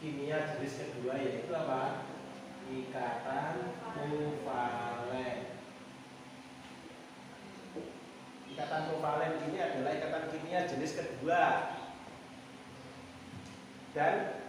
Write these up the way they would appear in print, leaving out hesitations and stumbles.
kimia jenis kedua yaitu apa? Ikatan kovalen. Ikatan kovalen ini adalah ikatan kimia jenis kedua. Dan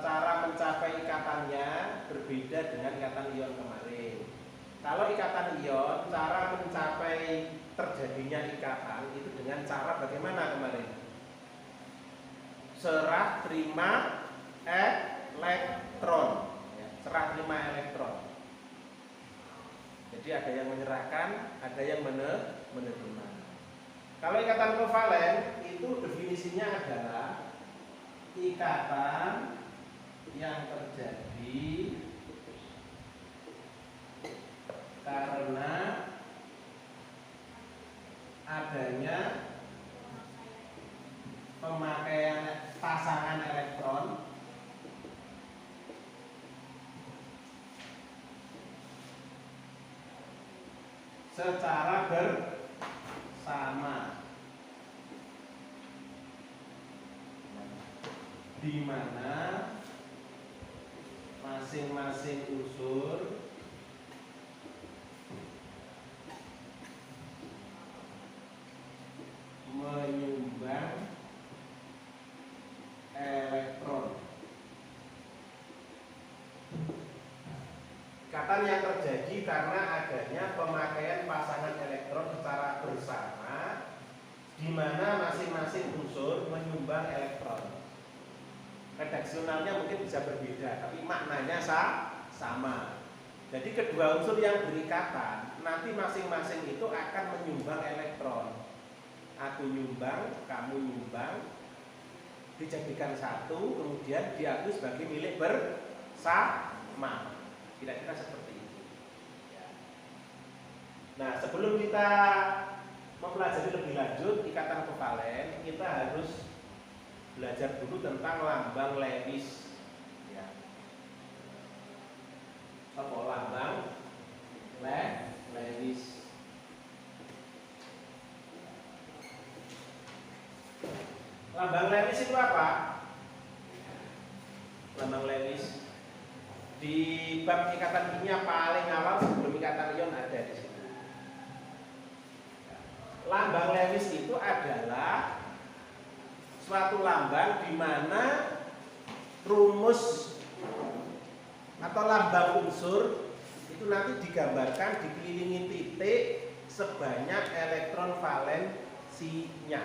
cara mencapai ikatannya berbeda dengan ikatan ion kemarin. Kalau ikatan ion, cara mencapai terjadinya ikatan itu dengan cara bagaimana kemarin? Serah terima elektron, serah terima elektron. Jadi ada yang menyerahkan, ada yang menerima. Kalau ikatan kovalen itu definisinya adalah ikatan yang terjadi karena adanya pemakaian pasangan elektron secara bersama, di mana masing-masing unsur menyumbang elektron. Ikatan yang terjadi karena adanya pemakaian pasangan elektron secara bersama, di mana masing-masing unsur menyumbang elektron. Redaksionalnya mungkin bisa berbeda, tapi maknanya sama. Jadi kedua unsur yang berikatan nanti masing-masing itu akan menyumbang elektron. Aku nyumbang, kamu nyumbang, dijadikan satu, kemudian diakui sebagai milik bersama. Kira-kira seperti itu. Nah, sebelum kita mempelajari lebih lanjut ikatan kovalen, kita harus belajar dulu tentang lambang Lewis. Ya. Apa lambang Lewis? Lambang Lewis itu apa? Lambang Lewis di bab ikatan kimia paling awal sebelum ikatan ion ada di situ. Lambang Lewis itu adalah suatu lambang di mana rumus atau lambang unsur itu nanti digambarkan dikelilingi titik sebanyak elektron valensinya.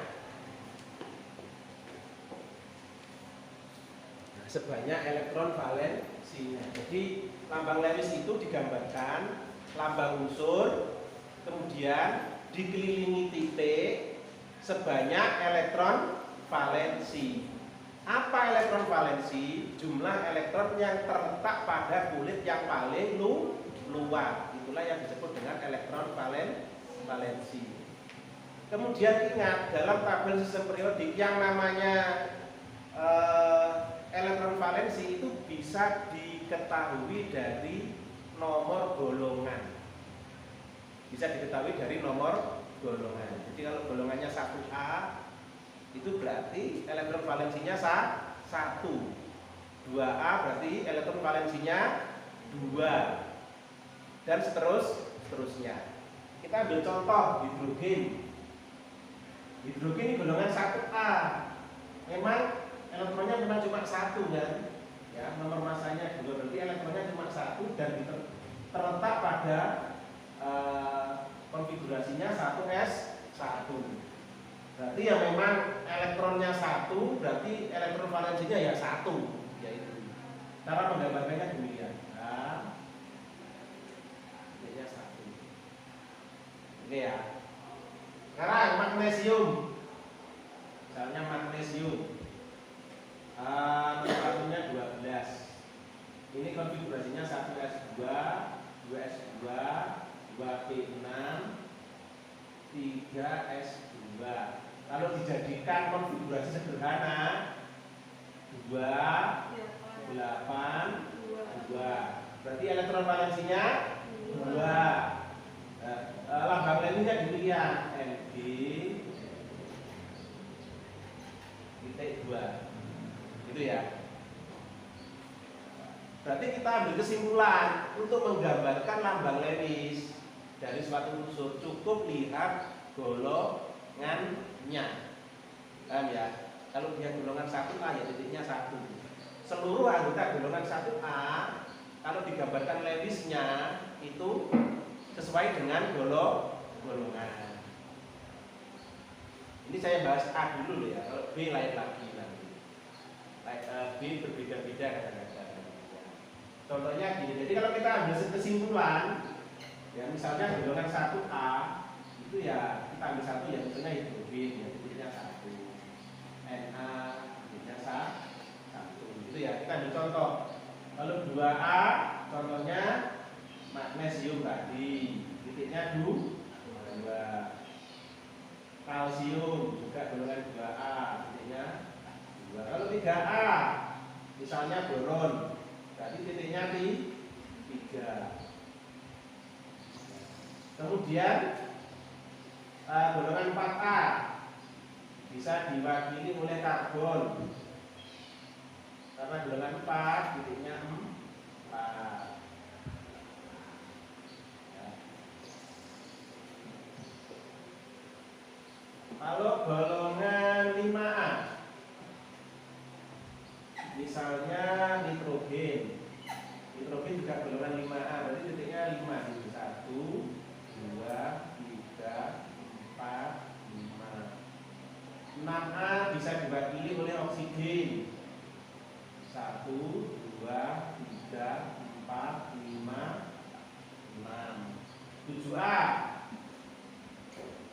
Sebanyak elektron valensinya. Jadi lambang Lewis itu digambarkan lambang unsur, kemudian dikelilingi titik sebanyak elektron valensi. Apa elektron valensi? Jumlah elektron yang terletak pada kulit yang paling luar. Itulah yang disebut dengan elektron valensi. Kemudian ingat, dalam tabel sistem periodik yang namanya elektron valensi itu bisa diketahui dari nomor golongan. Bisa diketahui dari nomor golongan. Jadi kalau golongannya 1A itu berarti elektron valensinya 1. 2A berarti elektron valensinya 2. Dan seterusnya. Kita ambil contoh hidrogen. Hidrogen ini golongan 1A. Memang elektronnya memang cuma 1 kan? Ya, nomor masanya 2 berarti elektronnya cuma 1 dan terletak pada konfigurasinya 1s1. Berarti yang memang elektronnya 1 berarti elektron valensinya ya 1, yaitu. Cara menggambarkannya demikian. Nah, ini 1. Oke ya. Sekarang magnesium. Misalnya magnesium. Nomornya 12. Ini konfigurasinya 1s2, 2s2, 2p6, 3s2. Kalau dijadikan konfigurasi sederhana 2, 8, 2. Berarti elektron valensinya 2. Lambang Lewis demikian, Mg titik 2. Gitu ya. Berarti kita ambil kesimpulan untuk menggambarkan lambang Lewis dari suatu unsur cukup lihat golongannya. Paham ya? Kalau dia golongan 1A ya titiknya 1. Seluruh anggota golongan 1A kalau digambarkan Lewisnya itu sesuai dengan golongan. Ini saya bahas A dulu ya. Kalau B lain lagi nanti. B berbeda-beda kadang-kadang. Contohnya gini. Jadi kalau kita ambil kesimpulan, ya misalnya golongan 1A itu ya kita ambil satu ya misalnya hidrogen ya titiknya 1. Na titiknya 1. Itu ya kita ambil contoh. Lalu 2A contohnya magnesium tadi titiknya 2. Kalsium juga golongan 2A titiknya 2. Kalau 3A misalnya boron berarti titiknya 3. Kemudian golongan 4A bisa diwakili oleh karbon karena golongan 4 titiknya 4. Kalau golongan 5A misalnya nitrogen juga golongan 5A berarti titiknya 5 1, 2, 3, 4, 5. 6A bisa diwakili oleh oksigen 1, 2, 3, 4, 5, 6. 7A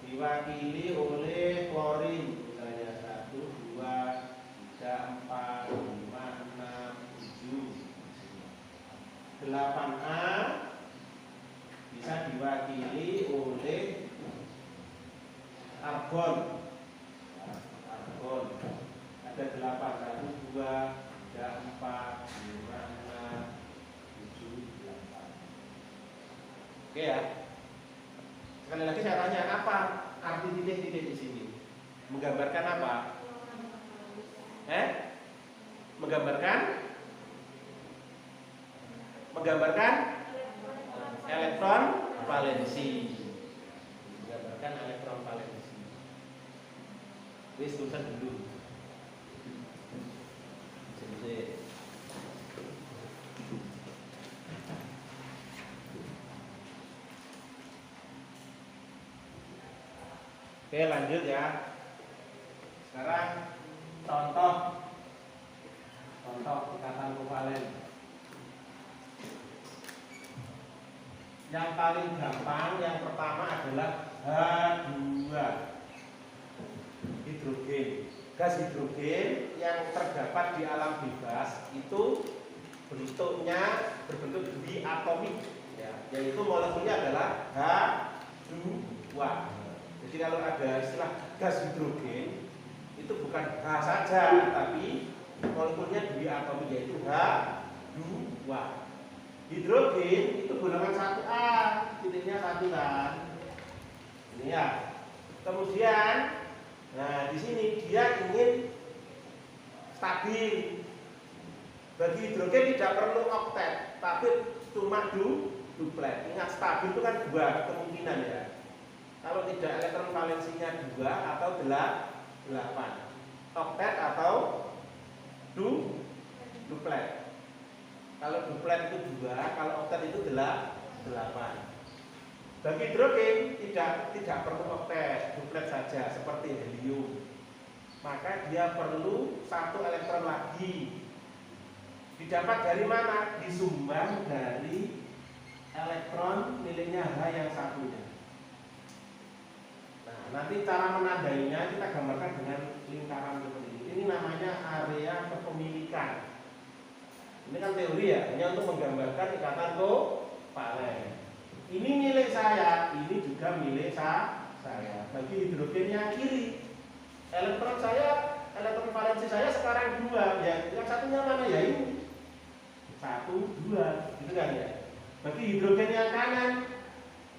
diwakili oleh klorin misalnya 1, 2, 3, 4, 5, 6, 7. 8A bisa diwakili oleh argon. Ada 8, 1, 2, 3, 4, 5, 6, 7, 8. Oke ya. Sekali lagi saya tanya, apa arti titik-titik di sini? Menggambarkan apa? Menggambarkan elektron valensi. Menggambarkan elektron valensi. Wis tulisan dulu. Oke, lanjut ya. Sekarang contoh ikatan kovalen. Yang paling gampang yang pertama adalah H2 hidrogen. Gas hidrogen yang terdapat di alam bebas itu bentuknya berbentuk diatomik ya, yaitu molekulnya adalah H2. Jadi kalau ada istilah gas hidrogen itu bukan H saja, tapi molekulnya diatomik yaitu H2. Hidrogen itu golongan 1A, titiknya 1 kan. Ini ya. Kemudian, nah di sini dia ingin stabil. Bagi hidrogen tidak perlu oktet, tapi cuma duplet. Ingat stabil itu kan 2 kemungkinan ya. Kalau tidak elektron valensinya 2 atau 8. Oktet atau duplet. Kalau duplet itu 2, kalau oktet itu 8. Bagi hidrogen tidak perlu oktet, duplet saja seperti helium. Maka dia perlu 1 elektron lagi. Didapat dari mana? Disumbang dari elektron miliknya H yang satunya. Nah, nanti cara menandainya kita gambarkan dengan lingkaran seperti ini. Ini namanya area kepemilikan. Ini kan teori ya, hanya untuk menggambarkan ikatan kovalen. Ini milik saya, ini juga milik saya. Bagi hidrogen yang kiri, elektron valensi saya sekarang 2. Ya, yang satunya mana ya ini? 1, 2, gitu kan ya. Bagi hidrogen yang kanan,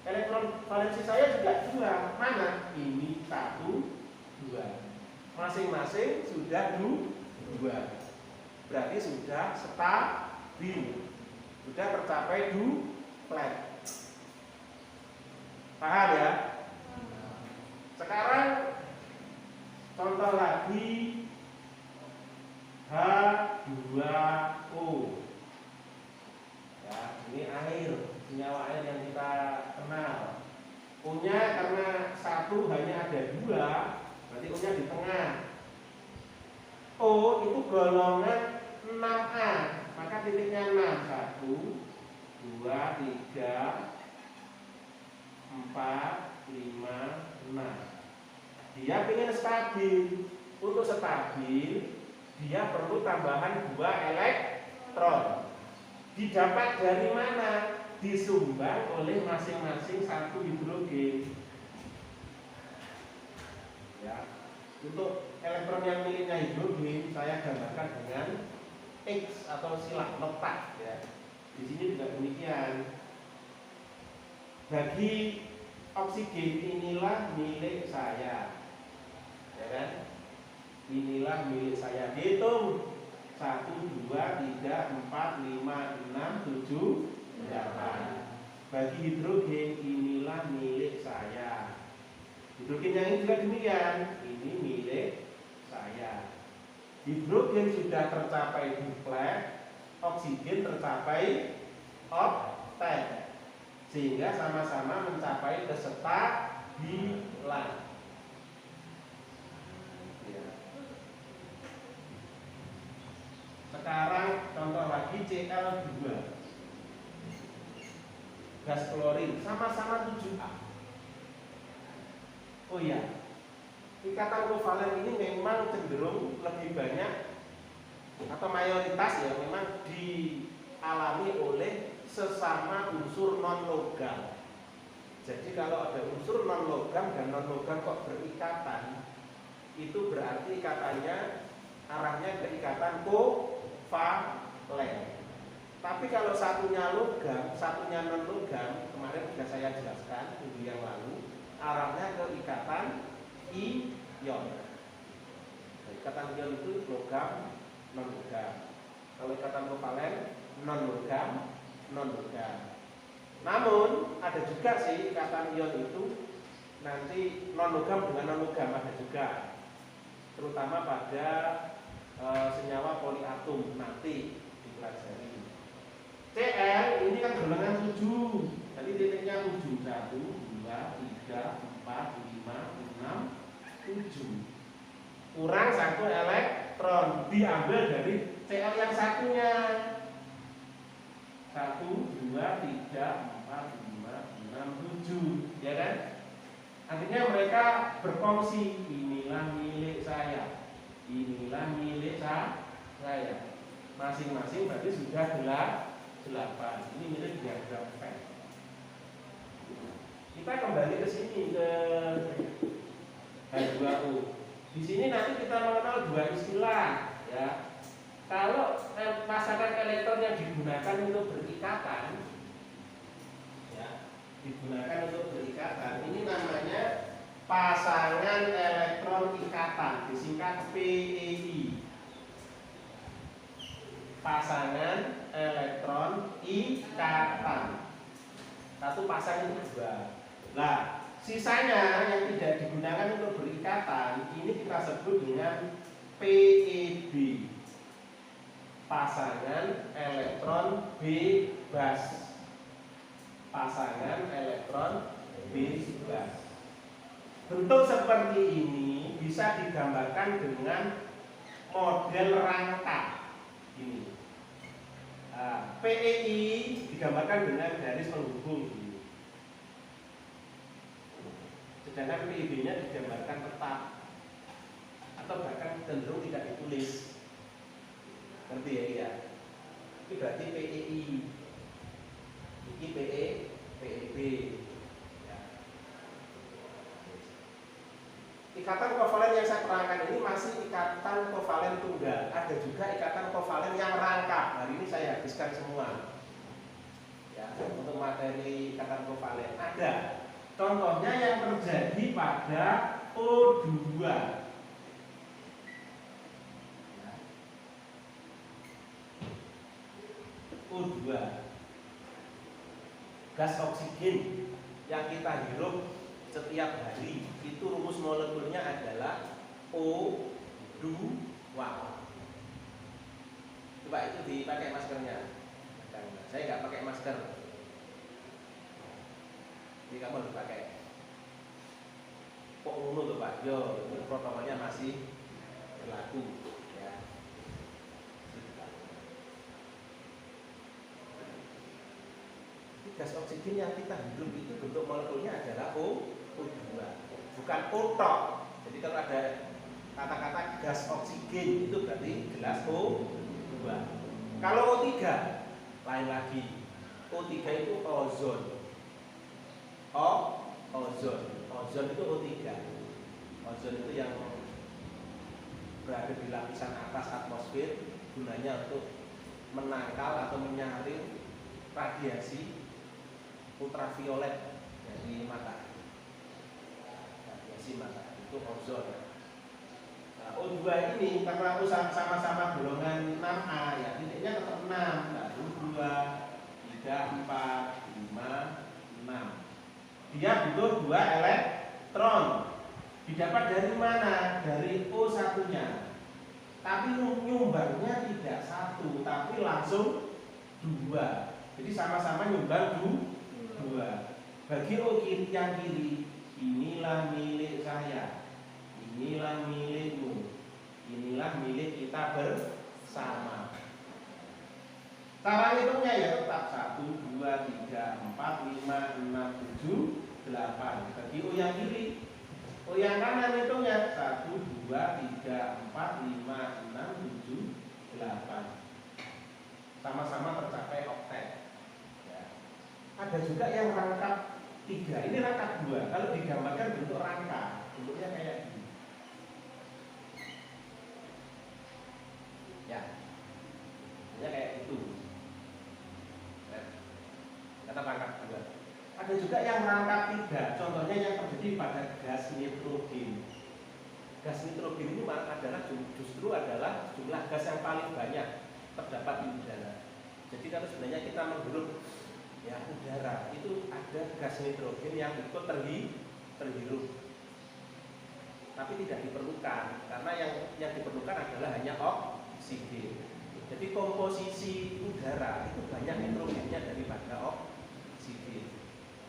elektron valensi saya juga 2. Mana? Ini 1, 2. Masing-masing sudah 2. Berarti sudah stabil, sudah tercapai duplet. Paham ya? Sekarang contoh lagi H2O. Ya, ini air, senyawa air yang kita kenal. O-nya karena satu hanya ada dua, berarti O-nya di tengah. O itu golongan 6A, maka titiknya 6. 1, 2, 3, 4, 5, 6. Dia ingin stabil. Untuk stabil, dia perlu tambahan 2 elektron. Didapat dari mana? Disumbang oleh masing-masing satu hidrogen. Ya. Untuk elektron yang miliknya hidrogen, saya gambarkan dengan X atau silang letak. Ya. Di sini juga demikian. Bagi oksigen inilah milik saya, ya kan? Inilah milik saya. Hitung 1, 2, 3, 4, 5, 6, 7, 8. Bagi hidrogen inilah milik saya. Hidrogen yang ini juga demikian. Ini milik saya. Hidrogen sudah tercapai duplet, oksigen tercapai oktet, sehingga sama-sama mencapai kestabilan. Ya. Sekarang contoh lagi Cl2, gas klorin, sama-sama 7A. Oh iya, ikatan kovalen ini memang cenderung lebih banyak atau mayoritas ya memang dialami oleh sesama unsur non logam. Jadi kalau ada unsur non logam dan non logam kok berikatan, itu berarti ikatannya arahnya ke ikatan kovalen. Tapi kalau satunya logam, satunya non logam, kemarin sudah saya jelaskan minggu yang lalu, arahnya ke ikatan ion. Ikatan ion itu logam, non logam. Kalau ikatan kovalen non logam, non logam. Namun ada juga sih ikatan ion itu nanti non logam dengan non logam ada juga, terutama pada senyawa poliatom nanti dipelajari. Cl ini kan golongan 7, jadi titiknya 7, 1, 2, 3, 4, 5, 6, 7. Kurang 1 elektron, diambil dari Cl yang satunya. 1, 2, 3, 4, 5, 6, 7, ya kan? Artinya mereka berfungsi. Inilah milik saya, inilah milik saya. Masing-masing berarti sudah 8. Ini milik diagram Venn. Kita kembali ke sini ke H2O. Di sini nanti kita mengenal dua istilah, ya. Kalau pasangan elektron yang digunakan untuk berikatan, ya, digunakan untuk berikatan, ini namanya pasangan elektron ikatan, disingkat PEI. Pasangan elektron ikatan. Satu pasang itu 2. Nah, sisanya yang tidak digunakan untuk berikatan, ini kita sebut dengan PEB. Pasangan elektron bebas. Pasangan elektron bebas. Bentuk seperti ini bisa digambarkan dengan model rangka. Ini PEI digambarkan dengan garis penghubung ini. Sedangkan PEB-nya digambarkan tetap atau bahkan cenderung tidak ditulis. Ngerti ya? Ini berarti PEI. Ini PEB. Ya. Ikatan kovalen yang saya terangkan ini masih ikatan kovalen tunggal. Ada juga ikatan kovalen yang rangkap. Hari ini saya habiskan semua. Ya, untuk materi ikatan kovalen ada. Contohnya yang terjadi pada O2. O2. Gas oksigen yang kita hirup setiap hari itu rumus molekulnya adalah O2. Coba itu dipakai maskernya. Saya nggak pakai masker, jadi kamu harus pakai. Kok ngono tuh Pak? Yo, protokolnya masih berlaku. Ya. Gas oksigen yang kita hirup itu bentuk molekulnya adalah O2, bukan O tok. Jadi kalau ada kata-kata gas oksigen itu berarti gelas O2. Kalau O3 lain lagi. O3 itu ozon. Ozon. Ozon itu O3. Ozon itu yang berada di lapisan atas atmosfer, gunanya untuk menangkal atau menyaring radiasi ultraviolet dari matahari. Radiasi matahari itu ozon. Nah, O2 ini karena sama-sama golongan 6A ya, titiknya tetap 6. Lalu 2, 3, 4, 5, 6. Dia butuh 2 elektron. Didapat dari mana? Dari O1-nya. Tapi nyumbangnya tidak 1, tapi langsung 2. Jadi sama-sama nyumbang 2. Bagi O yang kiri, inilah milik saya, inilah milikmu, inilah milik kita bersama. Cara hitungnya ya tetap 1, 2, 3, 4, 5, 6, 7, 8. Bagi O yang kiri. O yang kanan hitungnya 1, 2, 3, 4, 5, 6, 7, 8. Sama-sama tercapai oktet. Ya. Ada juga yang rangkap 3. Ini rangkap 2. Kalau digambarkan bentuk rangka, bentuknya kayak gini. Ya. Bentuknya kayak itu. Kata rangkap 2. Ada juga yang rangkap 3. Contohnya yang terjadi pada gas nitrogen. Gas nitrogen ini justru adalah jumlah gas yang paling banyak terdapat di udara. Jadi kalau sebenarnya kita menghirup ya udara, itu ada gas nitrogen yang ikut terhirup. Tapi tidak diperlukan, karena yang diperlukan adalah hanya oksigen. Jadi komposisi udara itu banyak nitrogennya daripada oksigen.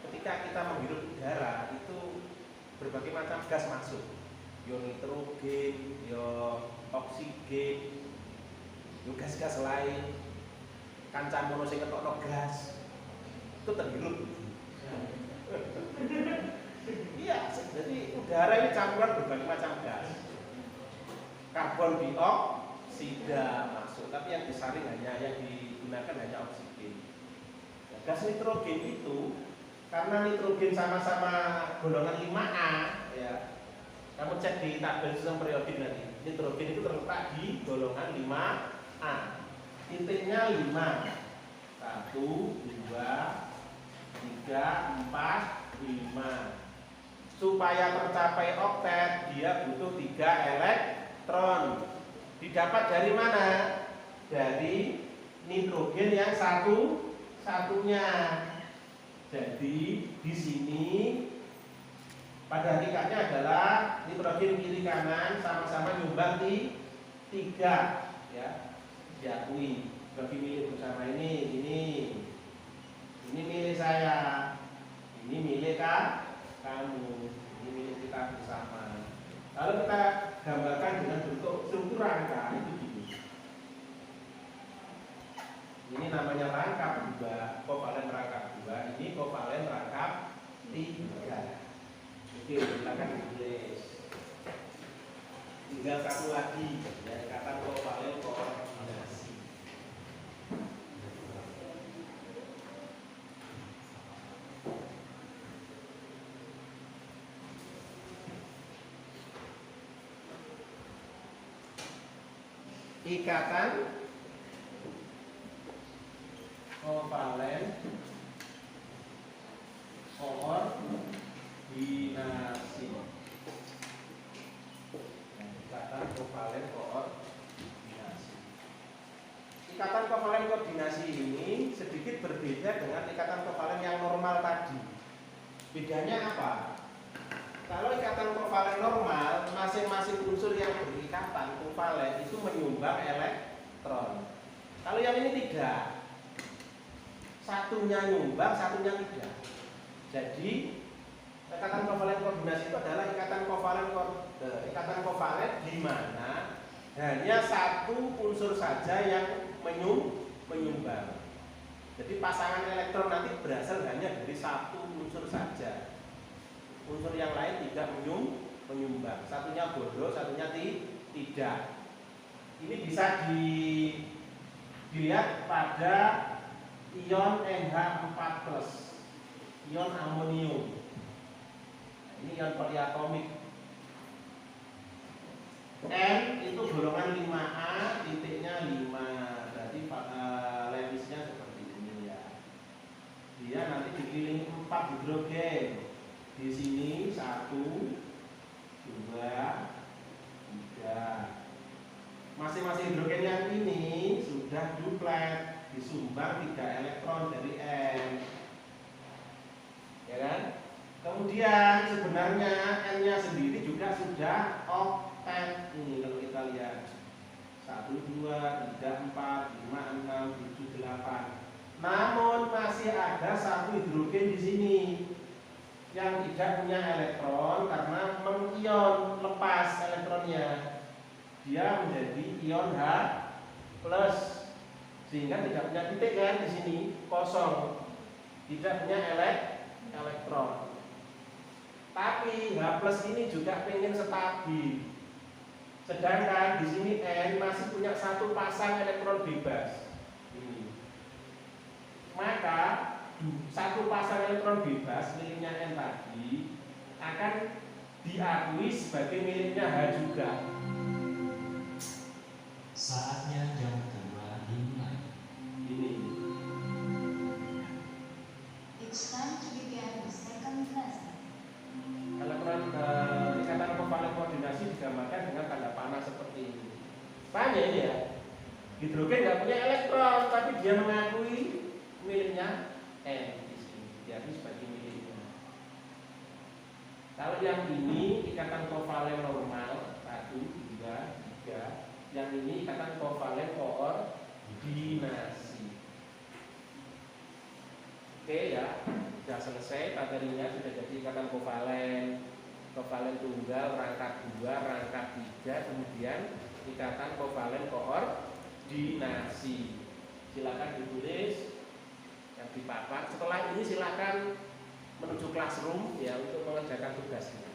Ketika kita menghirup udara itu berbagai macam gas masuk, yo nitrogen, yo oksigen, yo gas-gas lain, kancan mono sing ketokno gas itu terhirup. Iya, jadi udara ini campuran berbagai macam gas. Karbon dioksida masuk, tapi yang disaring yang digunakan hanya oksigen. Nah, gas nitrogen itu karena nitrogen sama-sama golongan 5A ya. Kamu cek di tabel sistem periodik nanti. Nitrogen itu terletak di golongan 5A. Titiknya 5. 1, 2, 3, 4, 5. Supaya tercapai oktet dia butuh 3 elektron. Didapat dari mana? Dari nitrogen yang satunya. Jadi di sini pada ringkasnya adalah nitrogen kiri kanan sama-sama nyumbang di 3 ya. Diakui bagi milik bersama ini milik saya, ini milik kamu, ini milik kita bersama. Lalu kita gambarkan dengan bentuk struktur rangka itu gini. Ini namanya rangkap 2, kovalen rangkap 2, ini kovalen rangkap 3. Oke, silakan ditulis. Tinggal satu lagi, ya, kata kovalen koordinasi. Ikatan kovalen koordinasi. Ikatan kovalen koordinasi. ikatan kovalen koordinasi ini sedikit berbeda dengan ikatan kovalen yang normal tadi. Bedanya apa? Kalau ikatan kovalen normal, masing-masing unsur yang berikatan kovalen itu menyumbang elektron. Kalau yang ini tidak, satunya nyumbang, satunya tidak. Jadi ikatan kovalen koordinasi itu adalah ikatan kovalen di mana hanya satu unsur saja yang menyumbang. Jadi pasangan elektron nanti berasal hanya dari satu unsur saja. Unsur yang lain tidak menyumbang. Satunya boros, satunya tidak. Ini bisa dilihat pada ion NH4+, ion amonium. Ini ion poliatomik. N itu golongan 5A, titiknya 5. Berarti leptisnya seperti ini ya. Dia nanti dikelilingi 4 hidrogen. Di sini 1, 2, 3. Masing-masing hidrogen yang ini sudah duplet, disumbang 3 elektron dari N. Ya kan? Kemudian sebenarnya N-nya sendiri juga sudah oktet. Ini kalau kita lihat 1, 2, 3, 4, 5, 6, 7, 8. Namun masih ada satu hidrogen di sini yang tidak punya elektron karena mengion, lepas elektronnya. Dia menjadi ion H+, sehingga tidak punya titik kan di sini, kosong. Tidak punya elektron. Tapi H+ ini juga pengen stabil. Sedangkan di sini N masih punya satu pasang elektron bebas. Ini. Maka satu pasang elektron bebas miliknya N tadi akan diakui sebagai miliknya H juga. Saatnya jam kedua dimulai. Ini. It's time to begin the second lesson. Ikatan kovalen koordinasi digambarkan dengan tanda panah seperti ini. Paham ya ini ya? Hidrogen nggak punya elektron, tapi dia mengakui miliknya N di sini. Jadi sebagai miliknya. Kalau yang ini ikatan kovalen normal 1, 2, 3. Yang ini ikatan kovalen koordinasi. Oke ya, sudah selesai materinya, sudah jadi ikatan kovalen tunggal, rangka 2, rangka 3, kemudian ikatan kovalen koordinasi. Silakan ditulis yang di papan. Setelah ini silakan menuju classroom ya untuk mengerjakan tugasnya.